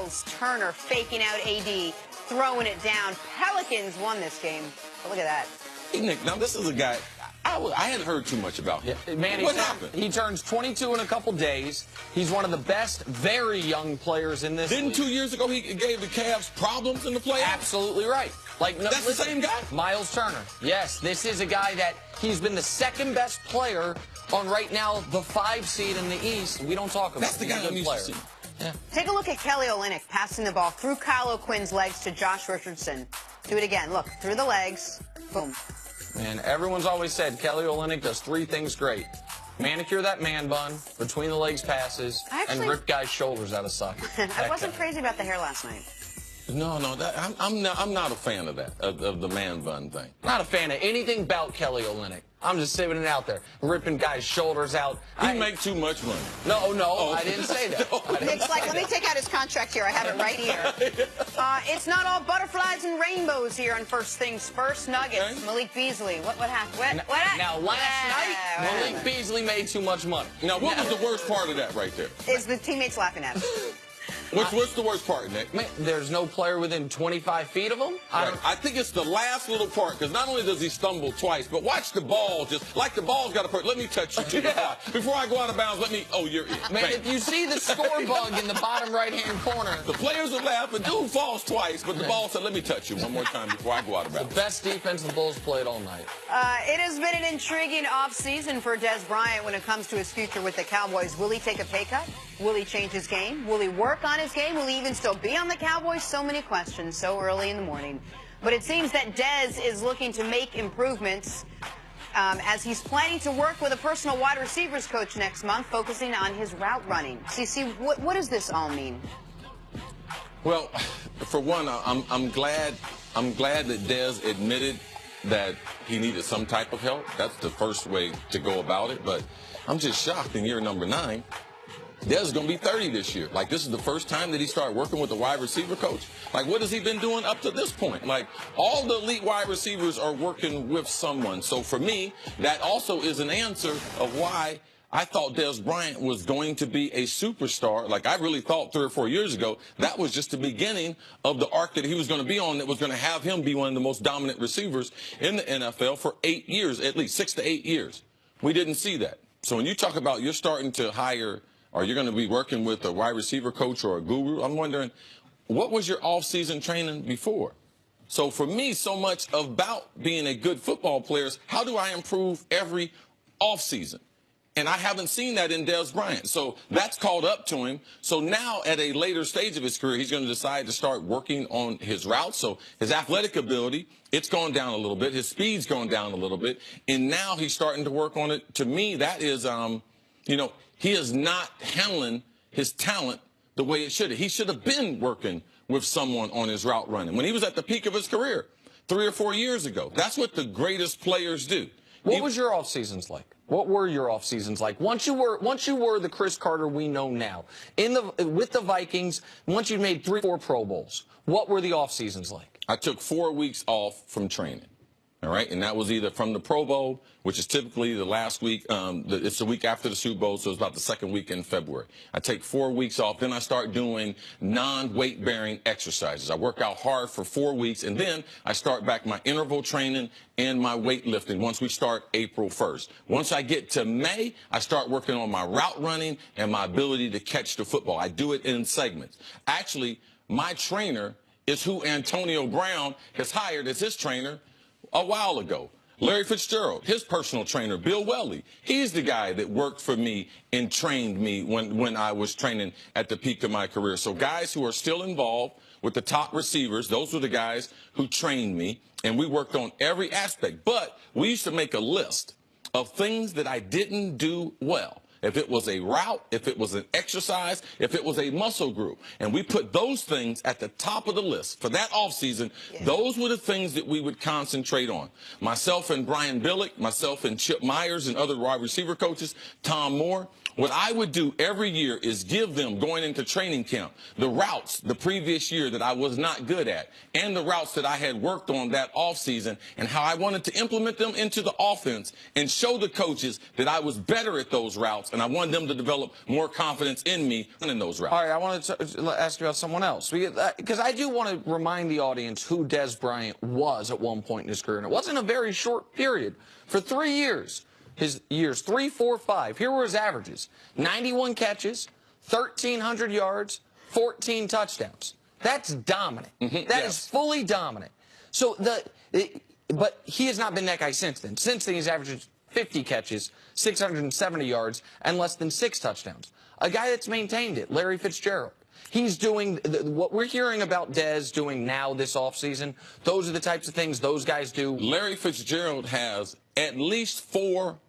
Miles Turner faking out AD, throwing it down. Pelicans won this game. But look at that. Hey, Nick, now this is a guy, I hadn't heard too much about him. Man, what happened? He turns 22 in a couple days. He's one of the best, very young players in this Didn't league. 2 years ago he gave the Cavs problems in the playoffs? Absolutely right. Like, no, That's listen, the same guy? Miles Turner. Yes, this is a guy that he's been the second best player on right now the 5 seed in the East. We don't talk about. That's the guy I'm used to seeing. Yeah. Take a look at Kelly Olynyk passing the ball through Kyle O'Quinn's legs to Josh Richardson. Do it again. Look, through the legs. Boom. Man, everyone's always said Kelly Olynyk does 3 things great. Manicure that man bun, between the legs passes, and rip guys' shoulders out of socket. I wasn't crazy about the hair last night. No, I'm not a fan of that, of the man bun thing. Not a fan of anything about Kelly Olynyk. I'm just saving it out there, ripping guys' shoulders out. He make too much money. No, I didn't say that. Nick's like, let me take out his contract here. I have it right here. It's not all butterflies and rainbows here on First Things First. Nuggets, okay. Malik Beasley. What happened? What happened? Now, last night, Malik Beasley made too much money. Now, what was the worst part of that right there? Is the teammates laughing at him. What's the worst part, Nick? Man, there's no player within 25 feet of him? I think it's the last little part, because not only does he stumble twice, but watch the ball, just like the ball's got to let me touch you too. Yeah. Before I go out of bounds, you're in. Man, if you see the score bug in the bottom right-hand corner. The players are laughing, dude falls twice, but the ball said, let me touch you one more time before I go out of bounds. The best defense the Bulls played all night. It has been an intriguing offseason for Dez Bryan when it comes to his future with the Cowboys. Will he take a pay cut? Will he change his game? Will he work on his game? Will he even still be on the Cowboys? So many questions so early in the morning. But it seems that Dez is looking to make improvements as he's planning to work with a personal wide receivers coach next month, focusing on his route running. CC, what does this all mean? Well, for one, I'm glad that Dez admitted that he needed some type of help. That's the first way to go about it. But I'm just shocked in year number 9. Dez is going to be 30 this year. Like, this is the first time that he started working with a wide receiver coach. Like, what has he been doing up to this point? Like, all the elite wide receivers are working with someone. So for me, that also is an answer of why I thought Dez Bryant was going to be a superstar. Like, I really thought 3 or 4 years ago, that was just the beginning of the arc that he was going to be on, that was going to have him be one of the most dominant receivers in the NFL for 8 years, at least 6 to 8 years. We didn't see that. So when you talk about you're starting to hire, or you're going to be working with a wide receiver coach or a guru, I'm wondering, what was your off-season training before? So for me, so much about being a good football player is, how do I improve every off-season? And I haven't seen that in Dez Bryant. So that's caught up to him. So now at a later stage of his career, he's going to decide to start working on his routes. So his athletic ability, it's gone down a little bit. His speed's gone down a little bit. And now he's starting to work on it. To me, that is, he is not handling his talent the way it should have. He should have been working with someone on his route running when he was at the peak of his career 3 or 4 years ago. That's what the greatest players do. What was your off seasons like? What were your off seasons like? Once you were the Chris Carter we know now, with the Vikings, once you made 3 or 4 Pro Bowls, what were the off seasons like? I took 4 weeks off from training. All right, and that was either from the Pro Bowl, which is typically the last week. It's the week after the Super Bowl, so it's about the 2nd week in February. I take 4 weeks off. Then I start doing non-weight-bearing exercises. I work out hard for 4 weeks, and then I start back my interval training and my weightlifting once we start April 1st. Once I get to May, I start working on my route running and my ability to catch the football. I do it in segments. Actually, my trainer is who Antonio Brown has hired as his trainer a while ago. Larry Fitzgerald, his personal trainer, Bill Welly, he's the guy that worked for me and trained me when I was training at the peak of my career. So guys who are still involved with the top receivers, those were the guys who trained me, and we worked on every aspect. But we used to make a list of things that I didn't do well. If it was a route, if it was an exercise, if it was a muscle group. And we put those things at the top of the list. For that offseason, those were the things that we would concentrate on. Myself and Brian Billick, myself and Chip Myers and other wide receiver coaches, Tom Moore, What I would do every year is give them, going into training camp, the routes the previous year that I was not good at, and the routes that I had worked on that offseason, and how I wanted to implement them into the offense and show the coaches that I was better at those routes, and I wanted them to develop more confidence in me in those routes. All right, I wanted to ask you about someone else, because I do want to remind the audience who Dez Bryant was at one point in his career, and it wasn't a very short period. For 3 years, his years 3, 4, 5, here were his averages: 91 catches, 1,300 yards, 14 touchdowns. That's dominant. That is fully dominant. So but he has not been that guy since then. Since then, he's averaged 50 catches, 670 yards, and less than 6 touchdowns. A guy that's maintained it, Larry Fitzgerald. He's doing what we're hearing about Dez doing now this offseason. Those are the types of things those guys do. Larry Fitzgerald has at least 4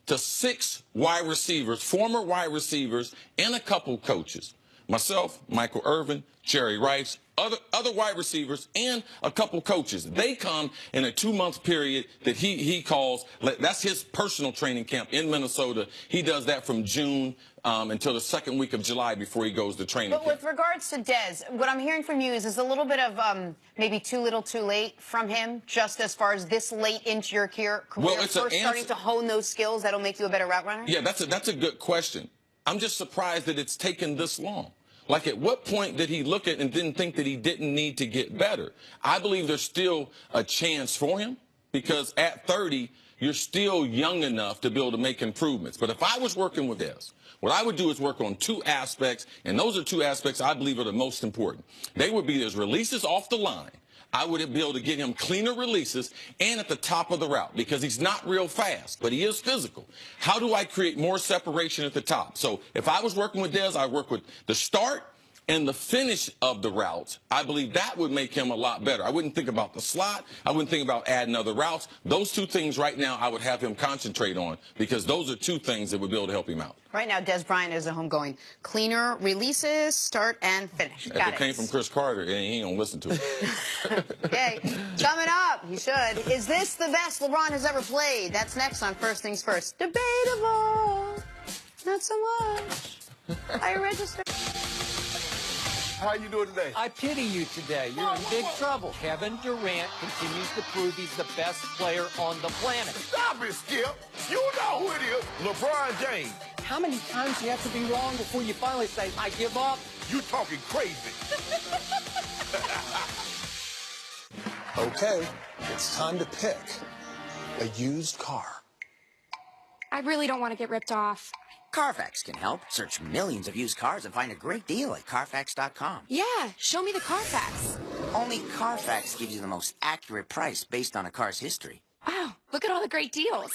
to 6 wide receivers, former wide receivers, and a couple coaches. Myself, Michael Irvin, Jerry Rice, other wide receivers, and a couple coaches. They come in a 2-month period that he calls, that's his personal training camp in Minnesota. He does that from June until the second week of July before he goes to training camp. But with regards to Dez, what I'm hearing from you is a little bit of maybe too little too late from him, just as far as this late into your career, well, it's first starting to hone those skills that'll make you a better route runner? Yeah, that's a good question. I'm just surprised that it's taken this long. Like, at what point did he look at and didn't think that he didn't need to get better? I believe there's still a chance for him, because at 30, you're still young enough to be able to make improvements. But if I was working with Dez, what I would do is work on 2 aspects, and those are 2 aspects I believe are the most important. They would be his releases off the line. I would be able to get him cleaner releases, and at the top of the route, because he's not real fast, but he is physical. How do I create more separation at the top? So if I was working with Dez, I'd work with the start and the finish of the routes. I believe that would make him a lot better. I wouldn't think about the slot. I wouldn't think about adding other routes. Those 2 things right now I would have him concentrate on, because those are 2 things that would be able to help him out. Right now, Dez Bryant is at home going cleaner releases, start and finish. If it came from Chris Carter, he ain't gonna listen to it. Okay, coming up, you should. Is this the best LeBron has ever played? That's next on First Things First. Debatable, not so much. I registered. How you doing today? I pity you today. You're in big trouble. Kevin Durant continues to prove he's the best player on the planet. Stop it, Skip. You know who it is. LeBron James. How many times do you have to be wrong before you finally say, I give up? You talking crazy. Okay, it's time to pick a used car. I really don't want to get ripped off. Carfax can help. Search millions of used cars and find a great deal at Carfax.com. Yeah, show me the Carfax. Only Carfax gives you the most accurate price based on a car's history. Wow, look at all the great deals.